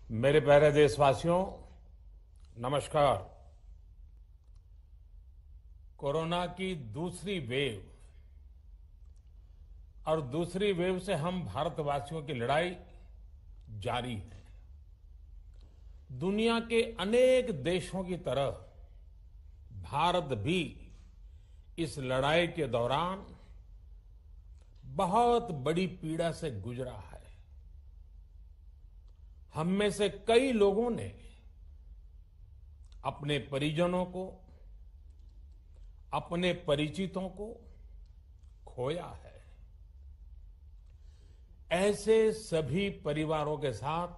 मेरे प्यारे देशवासियों, नमस्कार। कोरोना की दूसरी वेव और दूसरी वेव से हम भारतवासियों की लड़ाई जारी है। दुनिया के अनेक देशों की तरह भारत भी इस लड़ाई के दौरान बहुत बड़ी पीड़ा से गुजरा है। हम में से कई लोगों ने अपने परिजनों को, अपने परिचितों को खोया है। ऐसे सभी परिवारों के साथ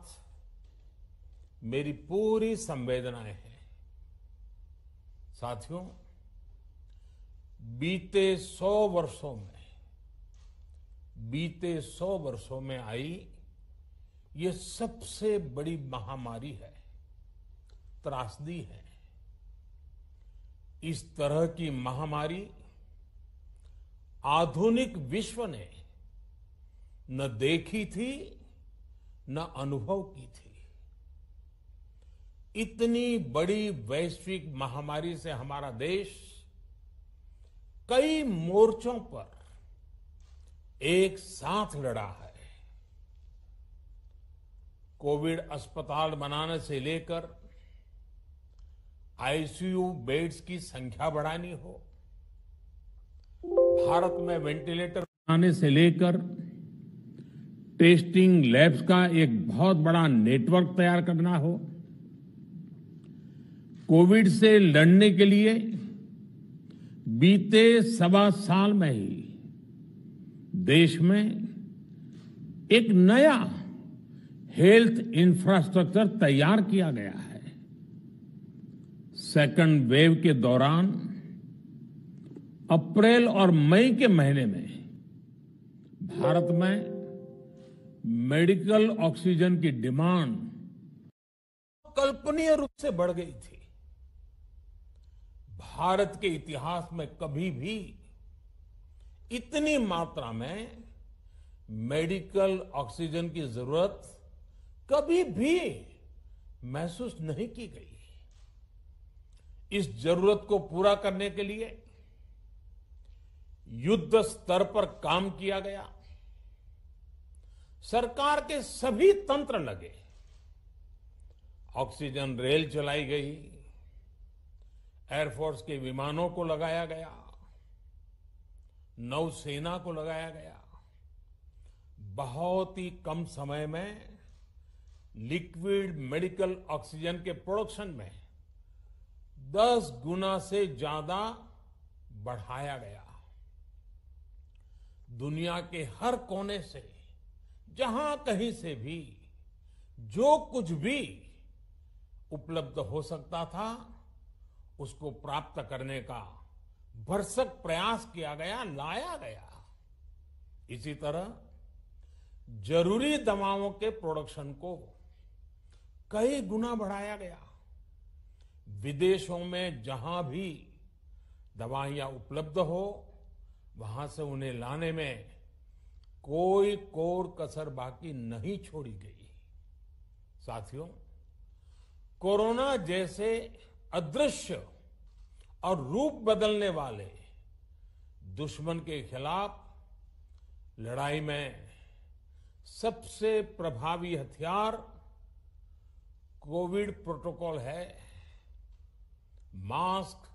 मेरी पूरी संवेदनाएं हैं। साथियों, बीते 100 वर्षों में आई ये सबसे बड़ी महामारी है, त्रासदी है। इस तरह की महामारी आधुनिक विश्व ने न देखी थी, न अनुभव की थी। इतनी बड़ी वैश्विक महामारी से हमारा देश कई मोर्चों पर एक साथ लड़ा है। कोविड अस्पताल बनाने से लेकर आईसीयू बेड्स की संख्या बढ़ानी हो, भारत में वेंटिलेटर बनाने से लेकर टेस्टिंग लैब्स का एक बहुत बड़ा नेटवर्क तैयार करना हो, कोविड से लड़ने के लिए बीते 1.25 साल में ही देश में एक नया हेल्थ इंफ्रास्ट्रक्चर तैयार किया गया है। सेकंड वेव के दौरान अप्रैल और मई के महीने में भारत में मेडिकल ऑक्सीजन की डिमांड कल्पनीय रूप से बढ़ गई थी। भारत के इतिहास में कभी भी इतनी मात्रा में मेडिकल ऑक्सीजन की जरूरत कभी भी महसूस नहीं की गई। इस जरूरत को पूरा करने के लिए युद्ध स्तर पर काम किया गया। सरकार के सभी तंत्र लगे। ऑक्सीजन रेल चलाई गई, एयरफोर्स के विमानों को लगाया गया, नौसेना को लगाया गया। बहुत ही कम समय में लिक्विड मेडिकल ऑक्सीजन के प्रोडक्शन में 10 गुना से ज्यादा बढ़ाया गया। दुनिया के हर कोने से, जहां कहीं से भी जो कुछ भी उपलब्ध हो सकता था, उसको प्राप्त करने का भरसक प्रयास किया गया, लाया गया। इसी तरह जरूरी दवाओं के प्रोडक्शन को कई गुना बढ़ाया गया। विदेशों में जहां भी दवाइयां उपलब्ध हो, वहां से उन्हें लाने में कोई कोर कसर बाकी नहीं छोड़ी गई। साथियों, कोरोना जैसे अदृश्य और रूप बदलने वाले दुश्मन के खिलाफ लड़ाई में सबसे प्रभावी हथियार कोविड प्रोटोकॉल है। मास्क,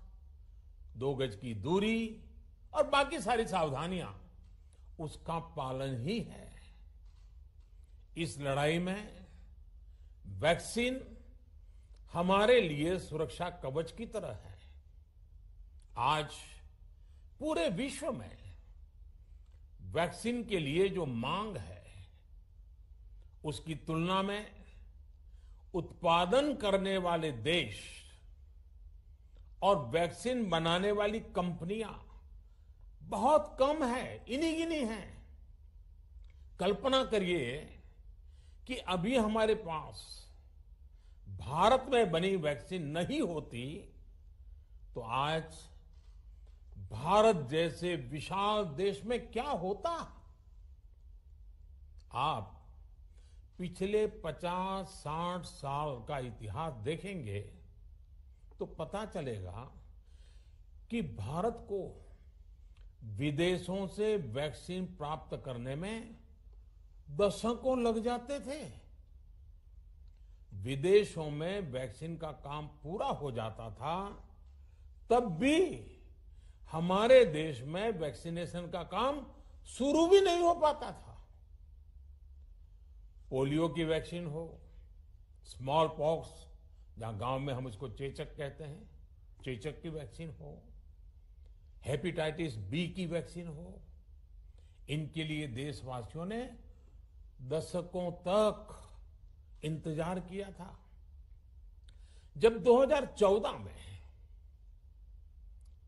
2 गज की दूरी और बाकी सारी सावधानियां, उसका पालन ही है। इस लड़ाई में वैक्सीन हमारे लिए सुरक्षा कवच की तरह है। आज पूरे विश्व में वैक्सीन के लिए जो मांग है, उसकी तुलना में उत्पादन करने वाले देश और वैक्सीन बनाने वाली कंपनियां बहुत कम है, इन्हीं गिनी हैं। कल्पना करिए कि अभी हमारे पास भारत में बनी वैक्सीन नहीं होती तो आज भारत जैसे विशाल देश में क्या होता। आप पिछले 50-60 साल का इतिहास देखेंगे तो पता चलेगा कि भारत को विदेशों से वैक्सीन प्राप्त करने में दशकों लग जाते थे। विदेशों में वैक्सीन का काम पूरा हो जाता था, तब भी हमारे देश में वैक्सीनेशन का काम शुरू भी नहीं हो पाता था। पोलियो की वैक्सीन हो, स्मॉल पॉक्स, जहां गांव में हम उसको चेचक कहते हैं, चेचक की वैक्सीन हो, हेपेटाइटिस बी की वैक्सीन हो, इनके लिए देशवासियों ने दशकों तक इंतजार किया था। जब 2014 में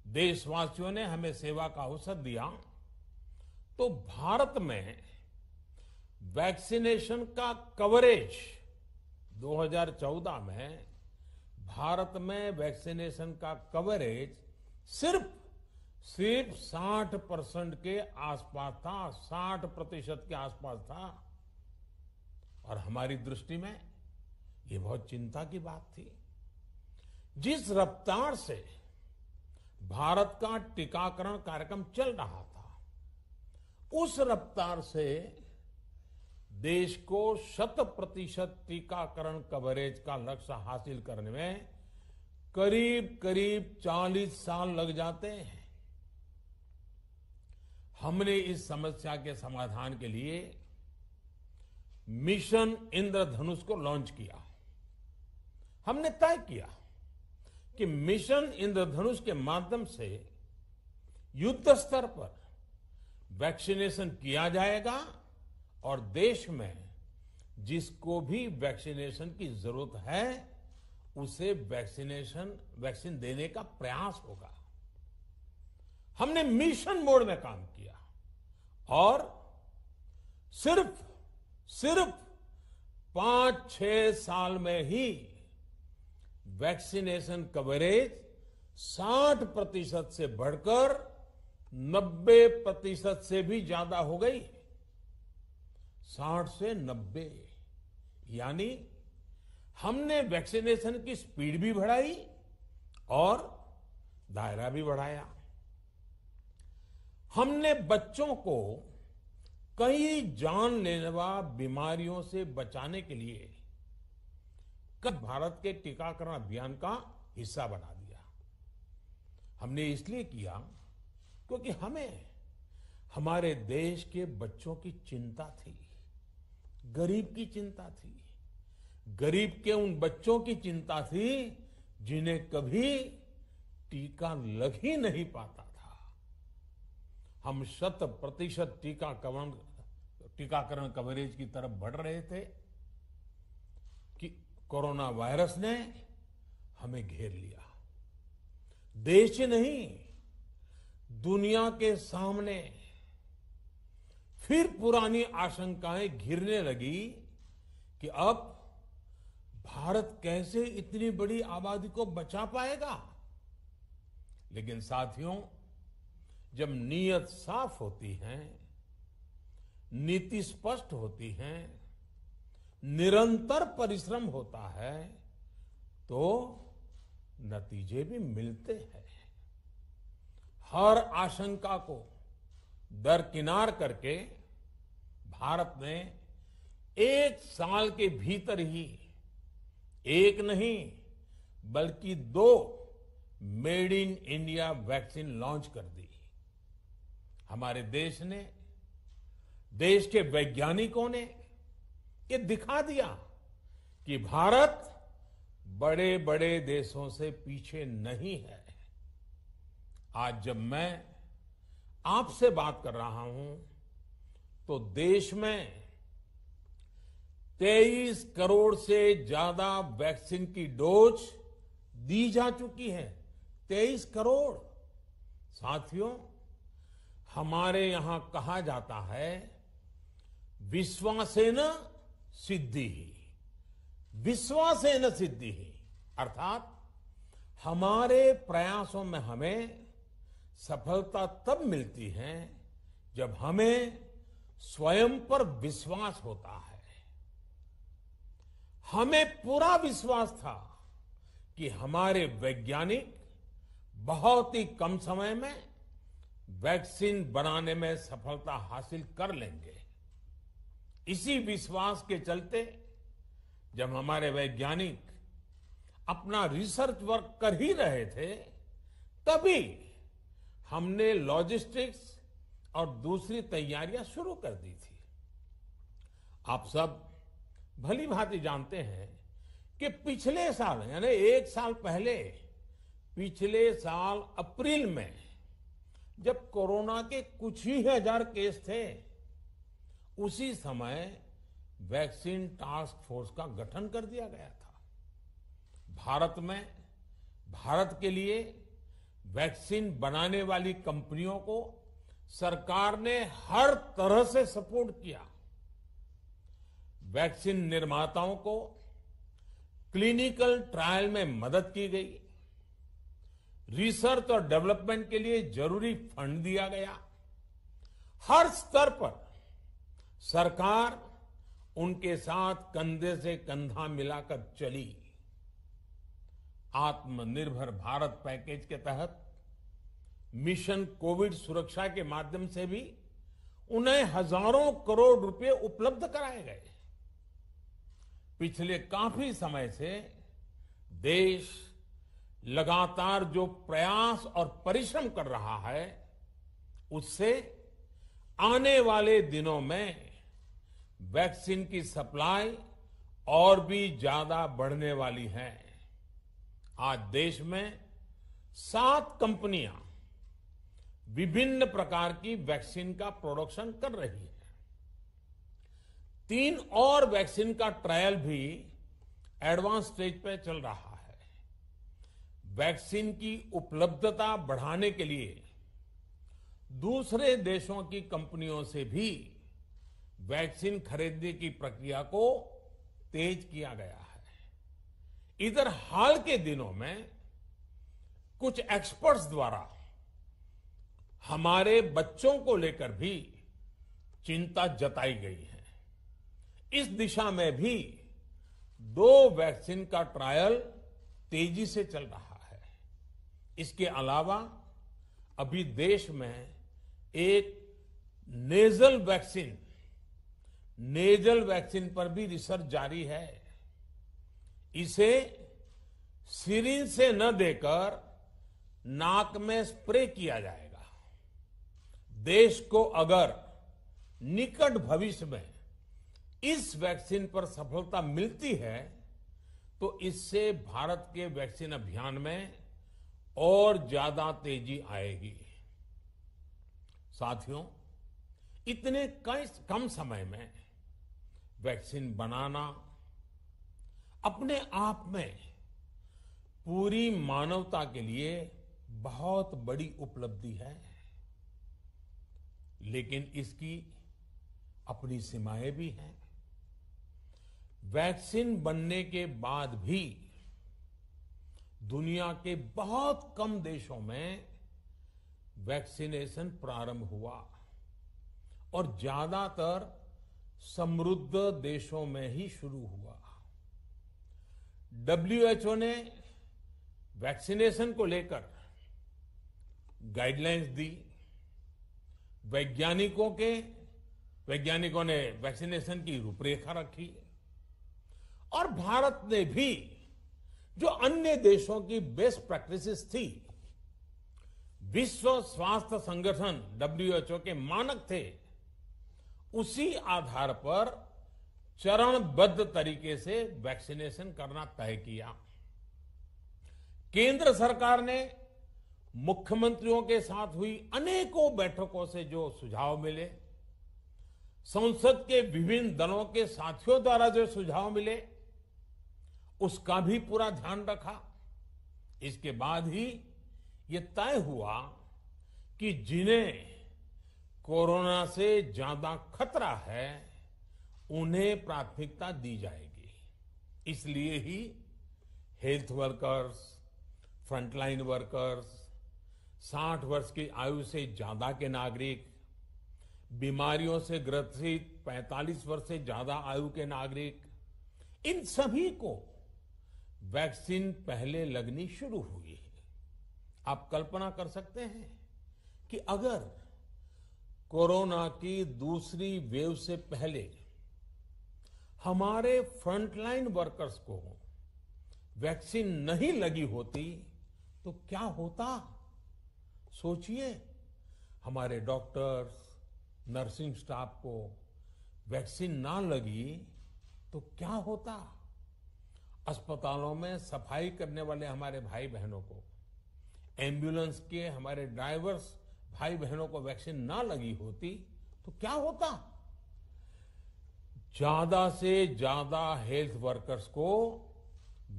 देशवासियों ने हमें सेवा का अवसर दिया, तो भारत में वैक्सीनेशन का कवरेज 2014 में भारत में वैक्सीनेशन का कवरेज सिर्फ 60% के आसपास था, 60% के आसपास था। और हमारी दृष्टि में ये बहुत चिंता की बात थी। जिस रफ्तार से भारत का टीकाकरण कार्यक्रम चल रहा था, उस रफ्तार से देश को 100% टीकाकरण कवरेज का लक्ष्य हासिल करने में करीब करीब 40 साल लग जाते हैं। हमने इस समस्या के समाधान के लिए मिशन इंद्रधनुष को लॉन्च किया। हमने तय किया कि मिशन इंद्रधनुष के माध्यम से युद्ध स्तर पर वैक्सीनेशन किया जाएगा और देश में जिसको भी वैक्सीनेशन की जरूरत है उसे वैक्सीन देने का प्रयास होगा। हमने मिशन मोड में काम किया और सिर्फ 5-6 साल में ही वैक्सीनेशन कवरेज 60% से बढ़कर 90% से भी ज्यादा हो गई। 60 से 90, यानी हमने वैक्सीनेशन की स्पीड भी बढ़ाई और दायरा भी बढ़ाया। हमने बच्चों को कई जानलेवा बीमारियों से बचाने के लिए भारत के टीकाकरण अभियान का हिस्सा बना दिया। हमने इसलिए किया क्योंकि हमें हमारे देश के बच्चों की चिंता थी, गरीब की चिंता थी, गरीब के उन बच्चों की चिंता थी जिन्हें कभी टीका लग ही नहीं पाता था। हम 100% टीकाकरण कवरेज की तरफ बढ़ रहे थे कि कोरोना वायरस ने हमें घेर लिया। देश ही नहीं, दुनिया के सामने फिर पुरानी आशंकाएं घिरने लगी कि अब भारत कैसे इतनी बड़ी आबादी को बचा पाएगा। लेकिन साथियों, जब नीयत साफ होती है, नीति स्पष्ट होती है, निरंतर परिश्रम होता है, तो नतीजे भी मिलते हैं। हर आशंका को दरकिनार करके भारत ने 1 साल के भीतर ही एक नहीं बल्कि 2 made in India vaccine launch कर दी। हमारे देश ने, देश के वैज्ञानिकों ने ये दिखा दिया कि भारत बड़े बड़े देशों से पीछे नहीं है। आज जब मैं आपसे बात कर रहा हूं तो देश में 23 करोड़ से ज्यादा वैक्सीन की डोज दी जा चुकी है। 23 करोड़। साथियों, हमारे यहां कहा जाता है, विश्वासेन सिद्धिः, विश्वासेन सिद्धिः, अर्थात हमारे प्रयासों में हमें सफलता तब मिलती है जब हमें स्वयं पर विश्वास होता है। हमें पूरा विश्वास था कि हमारे वैज्ञानिक बहुत ही कम समय में वैक्सीन बनाने में सफलता हासिल कर लेंगे। इसी विश्वास के चलते जब हमारे वैज्ञानिक अपना रिसर्च वर्क कर ही रहे थे, तभी हमने लॉजिस्टिक्स और दूसरी तैयारियां शुरू कर दी थी। आप सब भली भांति जानते हैं कि पिछले साल यानी 1 साल पहले, पिछले साल अप्रैल में जब कोरोना के कुछ ही हजार केस थे, उसी समय वैक्सीन टास्क फोर्स का गठन कर दिया गया था। भारत के लिए वैक्सीन बनाने वाली कंपनियों को सरकार ने हर तरह से सपोर्ट किया। वैक्सीन निर्माताओं को क्लिनिकल ट्रायल में मदद की गई, रिसर्च और डेवलपमेंट के लिए जरूरी फंड दिया गया। हर स्तर पर सरकार उनके साथ कंधे से कंधा मिलाकर चली। आत्मनिर्भर भारत पैकेज के तहत मिशन कोविड सुरक्षा के माध्यम से भी उन्हें हजारों करोड़ रुपए उपलब्ध कराए गए। पिछले काफी समय से देश लगातार जो प्रयास और परिश्रम कर रहा है, उससे आने वाले दिनों में वैक्सीन की सप्लाई और भी ज्यादा बढ़ने वाली है। आज देश में 7 कंपनियां विभिन्न प्रकार की वैक्सीन का प्रोडक्शन कर रही है। 3 और वैक्सीन का ट्रायल भी एडवांस स्टेज पे चल रहा है। वैक्सीन की उपलब्धता बढ़ाने के लिए दूसरे देशों की कंपनियों से भी वैक्सीन खरीदने की प्रक्रिया को तेज किया गया है। इधर हाल के दिनों में कुछ एक्सपर्ट्स द्वारा हमारे बच्चों को लेकर भी चिंता जताई गई है। इस दिशा में भी 2 वैक्सीन का ट्रायल तेजी से चल रहा है। इसके अलावा अभी देश में एक नेजल वैक्सीन पर भी रिसर्च जारी है। इसे सिरिंज से न देकर नाक में स्प्रे किया जाएगा। देश को अगर निकट भविष्य में इस वैक्सीन पर सफलता मिलती है, तो इससे भारत के वैक्सीन अभियान में और ज्यादा तेजी आएगी। साथियों, इतने कम समय में वैक्सीन बनाना अपने आप में पूरी मानवता के लिए बहुत बड़ी उपलब्धि है, लेकिन इसकी अपनी सीमाएं भी हैं। वैक्सीन बनने के बाद भी दुनिया के बहुत कम देशों में वैक्सीनेशन प्रारंभ हुआ और ज्यादातर समृद्ध देशों में ही शुरू हुआ। WHO ने वैक्सीनेशन को लेकर गाइडलाइंस दी। वैज्ञानिकों ने वैक्सीनेशन की रूपरेखा रखी और भारत ने भी जो अन्य देशों की बेस्ट प्रैक्टिसेस थी, विश्व स्वास्थ्य संगठन WHO के मानक थे, उसी आधार पर चरणबद्ध तरीके से वैक्सीनेशन करना तय किया। केंद्र सरकार ने मुख्यमंत्रियों के साथ हुई अनेकों बैठकों से जो सुझाव मिले, संसद के विभिन्न दलों के साथियों द्वारा जो सुझाव मिले, उसका भी पूरा ध्यान रखा। इसके बाद ही ये तय हुआ कि जिन्हें कोरोना से ज्यादा खतरा है, उन्हें प्राथमिकता दी जाएगी। इसलिए ही हेल्थ वर्कर्स, फ्रंटलाइन वर्कर्स, 60 वर्ष की आयु से ज्यादा के नागरिक, बीमारियों से ग्रसित 45 वर्ष से ज्यादा आयु के नागरिक, इन सभी को वैक्सीन पहले लगनी शुरू हुई है। आप कल्पना कर सकते हैं कि अगर कोरोना की दूसरी वेव से पहले हमारे फ्रंटलाइन वर्कर्स को वैक्सीन नहीं लगी होती तो क्या होता। सोचिए, हमारे डॉक्टर्स, नर्सिंग स्टाफ को वैक्सीन ना लगी तो क्या होता। अस्पतालों में सफाई करने वाले हमारे भाई बहनों को, एम्बुलेंस के हमारे ड्राइवर्स भाई बहनों को वैक्सीन ना लगी होती तो क्या होता। ज्यादा से ज्यादा हेल्थ वर्कर्स को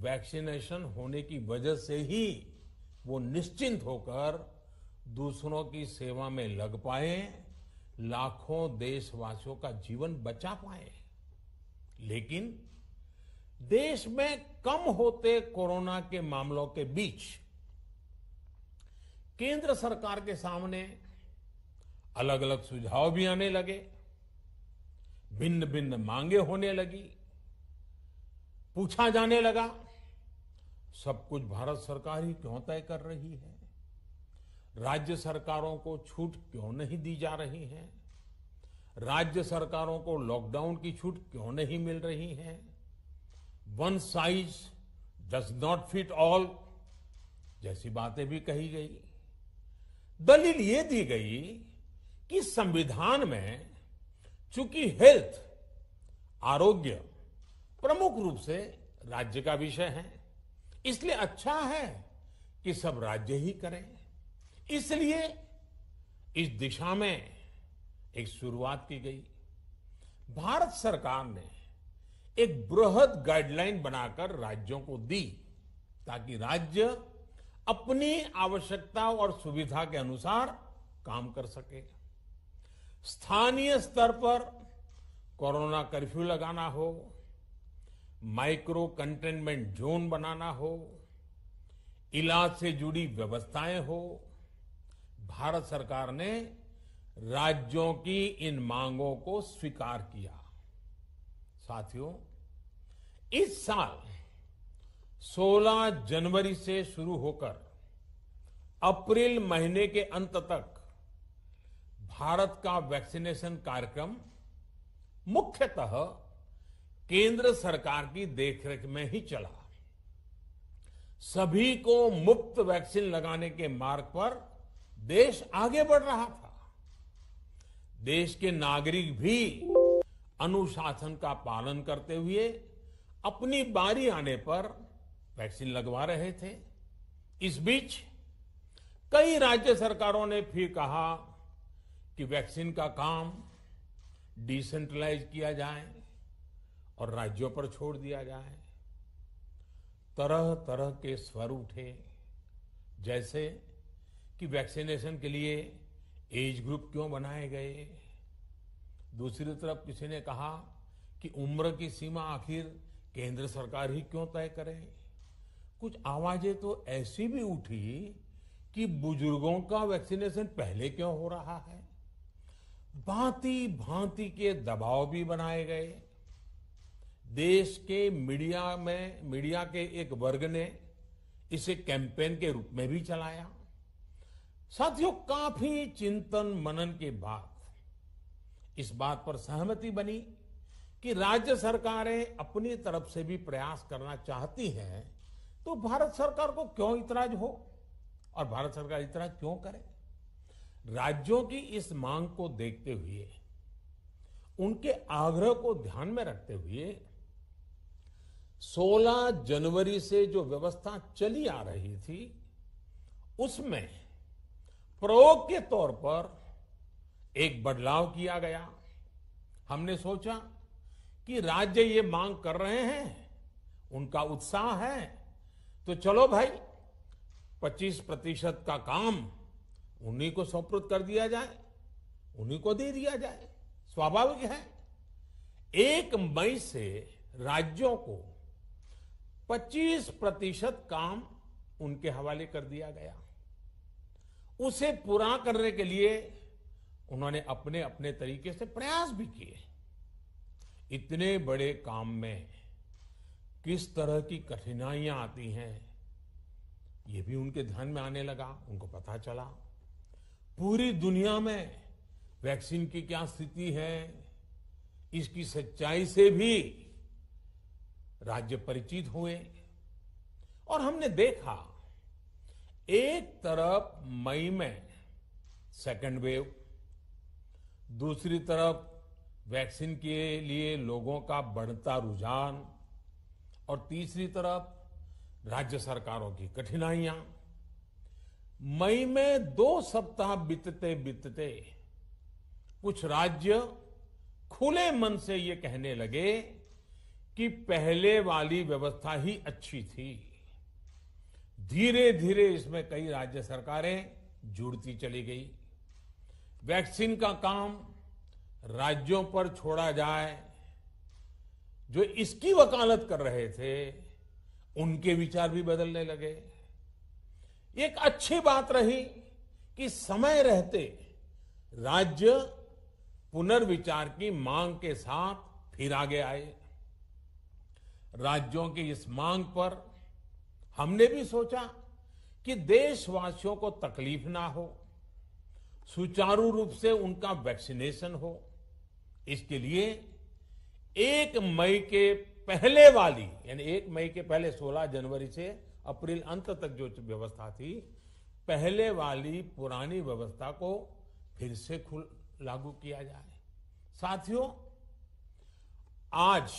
वैक्सीनेशन होने की वजह से ही वो निश्चिंत होकर दूसरों की सेवा में लग पाए, लाखों देशवासियों का जीवन बचा पाए। लेकिन देश में कम होते कोरोना के मामलों के बीच केंद्र सरकार के सामने अलग अलग सुझाव भी आने लगे, भिन्न भिन्न मांगे होने लगी। पूछा जाने लगा, सब कुछ भारत सरकार ही क्यों तय कर रही है, राज्य सरकारों को छूट क्यों नहीं दी जा रही है, राज्य सरकारों को लॉकडाउन की छूट क्यों नहीं मिल रही है, one size does not fit all जैसी बातें भी कही गई। दलील ये दी गई कि संविधान में चूंकि हेल्थ, आरोग्य प्रमुख रूप से राज्य का विषय है, इसलिए अच्छा है कि सब राज्य ही करें। इसलिए इस दिशा में एक शुरुआत की गई। भारत सरकार ने एक बृहद गाइडलाइन बनाकर राज्यों को दी ताकि राज्य अपनी आवश्यकता और सुविधा के अनुसार काम कर सके। स्थानीय स्तर पर कोरोना कर्फ्यू लगाना हो, माइक्रो कंटेनमेंट जोन बनाना हो, इलाज से जुड़ी व्यवस्थाएं हो, भारत सरकार ने राज्यों की इन मांगों को स्वीकार किया। साथियों, इस साल 16 जनवरी से शुरू होकर अप्रैल महीने के अंत तक भारत का वैक्सीनेशन कार्यक्रम मुख्यतः केंद्र सरकार की देखरेख में ही चला। सभी को मुफ्त वैक्सीन लगाने के मार्ग पर देश आगे बढ़ रहा था। देश के नागरिक भी अनुशासन का पालन करते हुए अपनी बारी आने पर वैक्सीन लगवा रहे थे। इस बीच कई राज्य सरकारों ने फिर कहा कि वैक्सीन का काम डिसेंट्रलाइज किया जाए और राज्यों पर छोड़ दिया जाए। तरह तरह के स्वर उठे, जैसे कि वैक्सीनेशन के लिए एज ग्रुप क्यों बनाए गए। दूसरी तरफ किसी ने कहा कि उम्र की सीमा आखिर केंद्र सरकार ही क्यों तय करे। कुछ आवाजें तो ऐसी भी उठी कि बुजुर्गों का वैक्सीनेशन पहले क्यों हो रहा है। भांति भांति के दबाव भी बनाए गए। देश के मीडिया के एक वर्ग ने इसे कैंपेन के रूप में भी चलाया। साथियों, काफी चिंतन मनन के बाद इस बात पर सहमति बनी कि राज्य सरकारें अपनी तरफ से भी प्रयास करना चाहती हैं, तो भारत सरकार को क्यों इतराज हो और भारत सरकार इतराज क्यों करे। राज्यों की इस मांग को देखते हुए, उनके आग्रह को ध्यान में रखते हुए 16 जनवरी से जो व्यवस्था चली आ रही थी, उसमें प्रयोग के तौर पर एक बदलाव किया गया। हमने सोचा कि राज्य ये मांग कर रहे हैं, उनका उत्साह है, तो चलो भाई 25% का काम उन्हीं को सुपुर्द कर दिया जाए, उन्हीं को दे दिया जाए। स्वाभाविक है 1 मई से राज्यों को 25% काम उनके हवाले कर दिया गया। उसे पूरा करने के लिए उन्होंने अपने अपने तरीके से प्रयास भी किए। इतने बड़े काम में किस तरह की कठिनाइयां आती हैं, ये भी उनके ध्यान में आने लगा। उनको पता चला पूरी दुनिया में वैक्सीन की क्या स्थिति है, इसकी सच्चाई से भी राज्य परिचित हुए। और हमने देखा एक तरफ मई में सेकेंड वेव, दूसरी तरफ वैक्सीन के लिए लोगों का बढ़ता रुझान, और तीसरी तरफ राज्य सरकारों की कठिनाइयां। मई में 2 सप्ताह बीतते बीतते कुछ राज्य खुले मन से ये कहने लगे कि पहले वाली व्यवस्था ही अच्छी थी। धीरे धीरे इसमें कई राज्य सरकारें जुड़ती चली गई। वैक्सीन का काम राज्यों पर छोड़ा जाए, जो इसकी वकालत कर रहे थे उनके विचार भी बदलने लगे। एक अच्छी बात रही कि समय रहते राज्य पुनर्विचार की मांग के साथ फिर आगे आए। राज्यों की इस मांग पर हमने भी सोचा कि देशवासियों को तकलीफ ना हो, सुचारू रूप से उनका वैक्सीनेशन हो। इसके लिए 1 मई के पहले वाली, यानी 1 मई के पहले 16 जनवरी से अप्रैल अंत तक जो व्यवस्था थी, पहले वाली पुरानी व्यवस्था को फिर से लागू किया जाए। साथियों, आज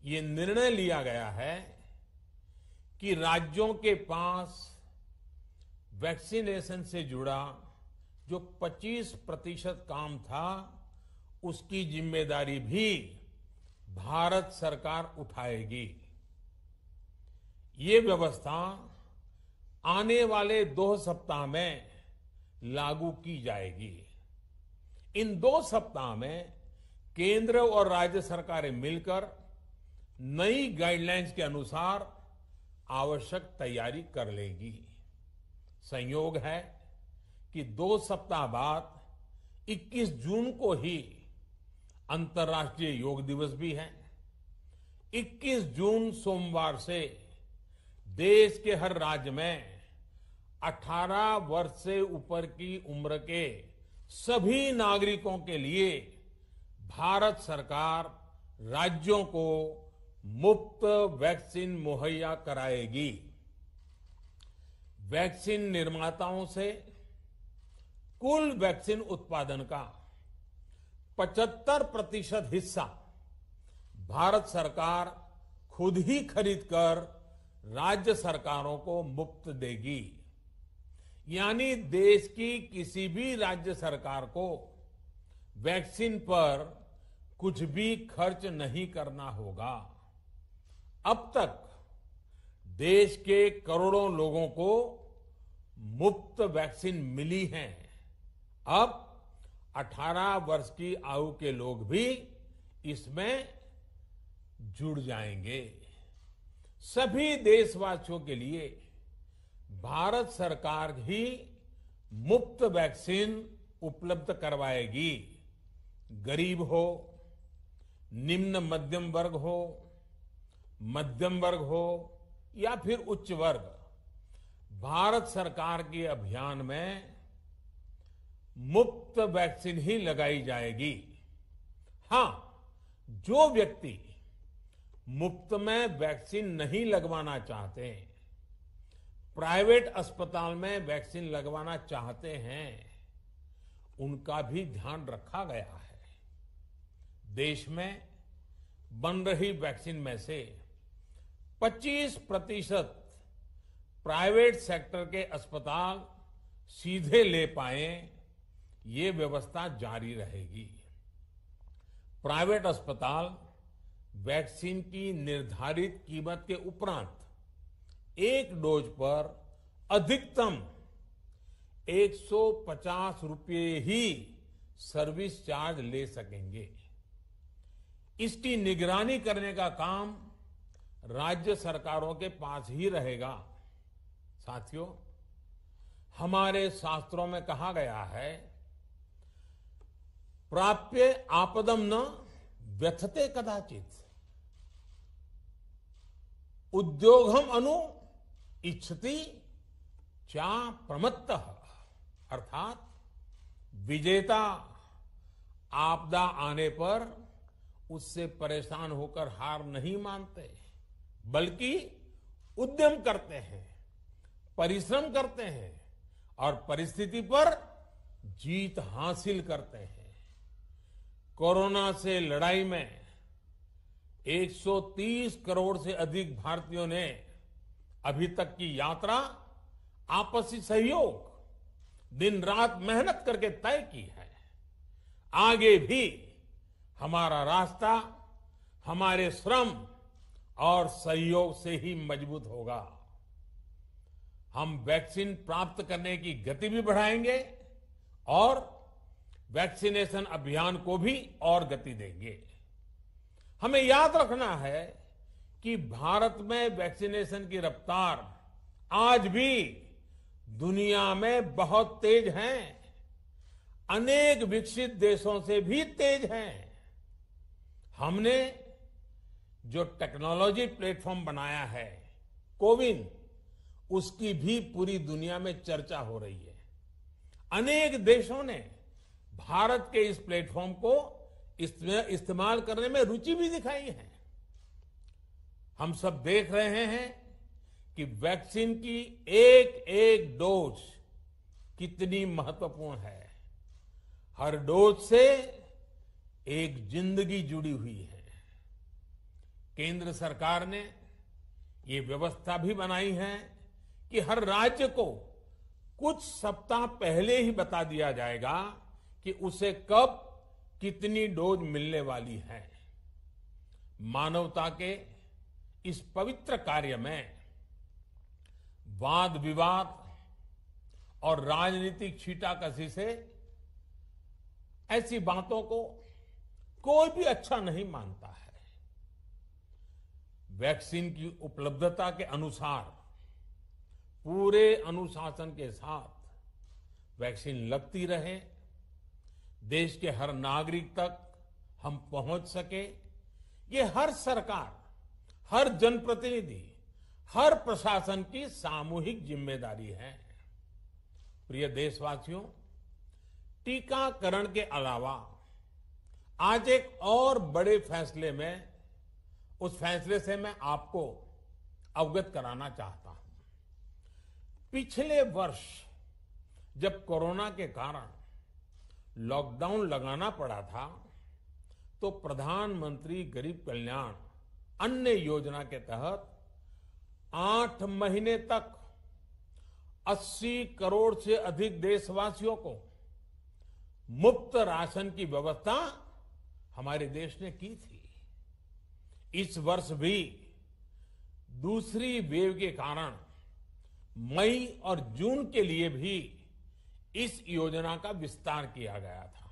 ये निर्णय लिया गया है कि राज्यों के पास वैक्सीनेशन से जुड़ा जो 25% काम था, उसकी जिम्मेदारी भी भारत सरकार उठाएगी। ये व्यवस्था आने वाले 2 सप्ताह में लागू की जाएगी। इन 2 सप्ताह में केंद्र और राज्य सरकारें मिलकर नई गाइडलाइंस के अनुसार आवश्यक तैयारी कर लेंगी। संयोग है कि 2 सप्ताह बाद 21 जून को ही अंतर्राष्ट्रीय योग दिवस भी है। 21 जून सोमवार से देश के हर राज्य में 18 वर्ष से ऊपर की उम्र के सभी नागरिकों के लिए भारत सरकार राज्यों को मुफ्त वैक्सीन मुहैया कराएगी। वैक्सीन निर्माताओं से कुल वैक्सीन उत्पादन का 75% हिस्सा भारत सरकार खुद ही खरीदकर राज्य सरकारों को मुफ्त देगी। यानी देश की किसी भी राज्य सरकार को वैक्सीन पर कुछ भी खर्च नहीं करना होगा। अब तक देश के करोड़ों लोगों को मुफ्त वैक्सीन मिली है। अब 18 वर्ष की आयु के लोग भी इसमें जुड़ जाएंगे। सभी देशवासियों के लिए भारत सरकार ही मुफ्त वैक्सीन उपलब्ध करवाएगी। गरीब हो, निम्न मध्यम वर्ग हो, मध्यम वर्ग हो या फिर उच्च वर्ग, भारत सरकार के अभियान में मुफ्त वैक्सीन ही लगाई जाएगी। हां, जो व्यक्ति मुफ्त में वैक्सीन नहीं लगवाना चाहते, प्राइवेट अस्पताल में वैक्सीन लगवाना चाहते हैं, उनका भी ध्यान रखा गया है। देश में बन रही वैक्सीन में से 25% प्राइवेट सेक्टर के अस्पताल सीधे ले पाए, ये व्यवस्था जारी रहेगी। प्राइवेट अस्पताल वैक्सीन की निर्धारित कीमत के उपरांत एक डोज पर अधिकतम 150 रुपये ही सर्विस चार्ज ले सकेंगे। इसकी निगरानी करने का काम राज्य सरकारों के पास ही रहेगा। साथियों, हमारे शास्त्रों में कहा गया है, प्राप्य आपदम न व्यथते कदाचित। उद्योगम अनु इच्छति चा प्रमत्तः, अर्थात विजेता आपदा आने पर उससे परेशान होकर हार नहीं मानते, बल्कि उद्यम करते हैं, परिश्रम करते हैं और परिस्थिति पर जीत हासिल करते हैं। कोरोना से लड़ाई में 130 करोड़ से अधिक भारतीयों ने अभी तक की यात्रा आपसी सहयोग, दिन रात मेहनत करके तय की है। आगे भी हमारा रास्ता हमारे श्रम और सहयोग से ही मजबूत होगा। हम वैक्सीन प्राप्त करने की गति भी बढ़ाएंगे और वैक्सीनेशन अभियान को भी और गति देंगे। हमें याद रखना है कि भारत में वैक्सीनेशन की रफ्तार आज भी दुनिया में बहुत तेज है, अनेक विकसित देशों से भी तेज है। हमने जो टेक्नोलॉजी प्लेटफॉर्म बनाया है कोविन, उसकी भी पूरी दुनिया में चर्चा हो रही है। अनेक देशों ने भारत के इस प्लेटफॉर्म को इस्तेमाल करने में रुचि भी दिखाई है। हम सब देख रहे हैं कि वैक्सीन की एक एक डोज कितनी महत्वपूर्ण है। हर डोज से एक जिंदगी जुड़ी हुई है। केंद्र सरकार ने ये व्यवस्था भी बनाई है कि हर राज्य को कुछ सप्ताह पहले ही बता दिया जाएगा कि उसे कब कितनी डोज मिलने वाली है। मानवता के इस पवित्र कार्य में वाद विवाद और राजनीतिक छींटाकशी से ऐसी बातों को कोई भी अच्छा नहीं मानता है। वैक्सीन की उपलब्धता के अनुसार पूरे अनुशासन के साथ वैक्सीन लगती रहे, देश के हर नागरिक तक हम पहुंच सके, ये हर सरकार, हर जनप्रतिनिधि, हर प्रशासन की सामूहिक जिम्मेदारी है। प्रिय देशवासियों, टीकाकरण के अलावा आज एक और बड़े फैसले में, उस फैसले से मैं आपको अवगत कराना चाहता हूं। पिछले वर्ष जब कोरोना के कारण लॉकडाउन लगाना पड़ा था, तो प्रधानमंत्री गरीब कल्याण अन्न योजना के तहत 8 महीने तक 80 करोड़ से अधिक देशवासियों को मुफ्त राशन की व्यवस्था हमारे देश ने की थी। इस वर्ष भी दूसरी वेव के कारण मई और जून के लिए भी इस योजना का विस्तार किया गया था।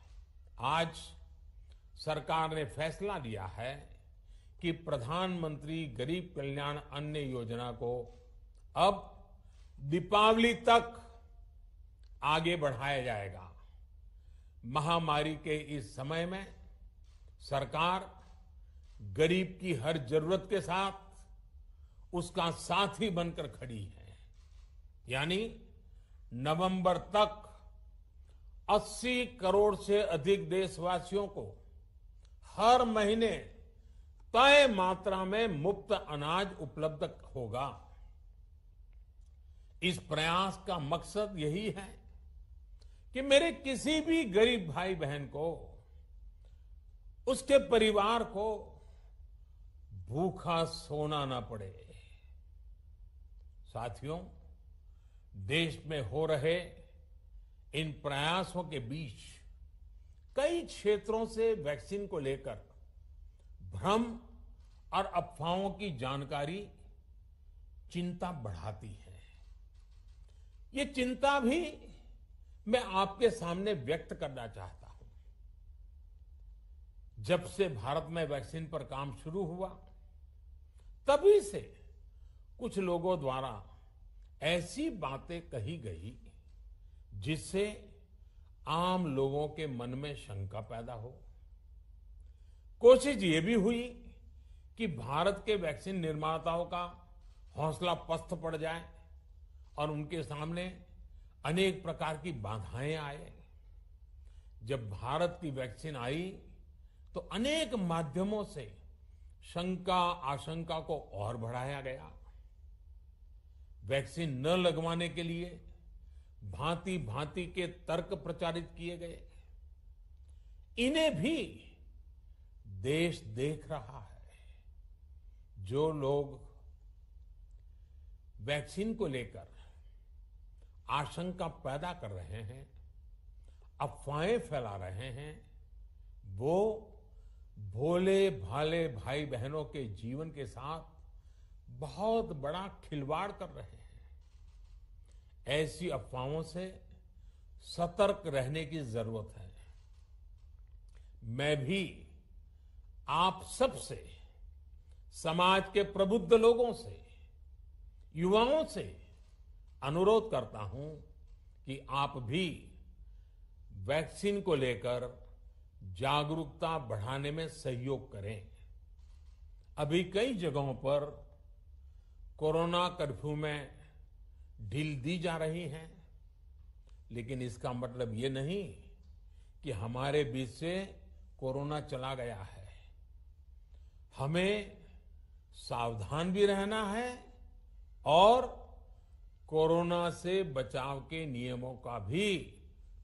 आज सरकार ने फैसला लिया है कि प्रधानमंत्री गरीब कल्याण अन्न योजना को अब दीपावली तक आगे बढ़ाया जाएगा। महामारी के इस समय में सरकार गरीब की हर जरूरत के साथ उसका साथी बनकर खड़ी है। यानी नवंबर तक 80 करोड़ से अधिक देशवासियों को हर महीने तय मात्रा में मुफ्त अनाज उपलब्ध होगा। इस प्रयास का मकसद यही है कि मेरे किसी भी गरीब भाई बहन को, उसके परिवार को भूखा सोना ना पड़े। साथियों, देश में हो रहे इन प्रयासों के बीच कई क्षेत्रों से वैक्सीन को लेकर भ्रम और अफवाहों की जानकारी चिंता बढ़ाती है। ये चिंता भी मैं आपके सामने व्यक्त करना चाहता हूं। जब से भारत में वैक्सीन पर काम शुरू हुआ, तभी से कुछ लोगों द्वारा ऐसी बातें कही गई जिससे आम लोगों के मन में शंका पैदा हो। कोशिश ये भी हुई कि भारत के वैक्सीन निर्माताओं का हौसला पस्त पड़ जाए और उनके सामने अनेक प्रकार की बाधाएं आए। जब भारत की वैक्सीन आई तो अनेक माध्यमों से शंका आशंका को और बढ़ाया गया। वैक्सीन न लगवाने के लिए भांति भांति के तर्क प्रचारित किए गए। इन्हें भी देश देख रहा है। जो लोग वैक्सीन को लेकर आशंका पैदा कर रहे हैं, अफवाहें फैला रहे हैं, वो भोले भाले भाई बहनों के जीवन के साथ बहुत बड़ा खिलवाड़ कर रहे हैं। ऐसी अफवाहों से सतर्क रहने की जरूरत है। मैं भी आप सबसे, समाज के प्रबुद्ध लोगों से, युवाओं से अनुरोध करता हूं कि आप भी वैक्सीन को लेकर जागरूकता बढ़ाने में सहयोग करें। अभी कई जगहों पर कोरोना कर्फ्यू में ढील दी जा रही है, लेकिन इसका मतलब ये नहीं कि हमारे बीच से कोरोना चला गया है। हमें सावधान भी रहना है और कोरोना से बचाव के नियमों का भी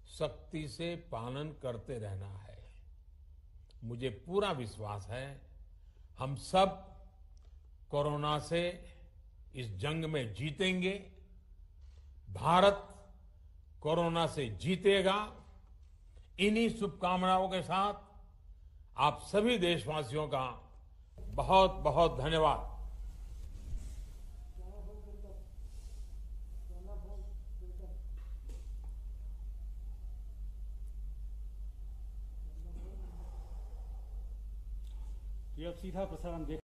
सख्ती से पालन करते रहना है। मुझे पूरा विश्वास है हम सब कोरोना से इस जंग में जीतेंगे। भारत कोरोना से जीतेगा। इन्हीं शुभकामनाओं के साथ आप सभी देशवासियों का बहुत बहुत धन्यवाद। ये अब सीधा प्रसारण देख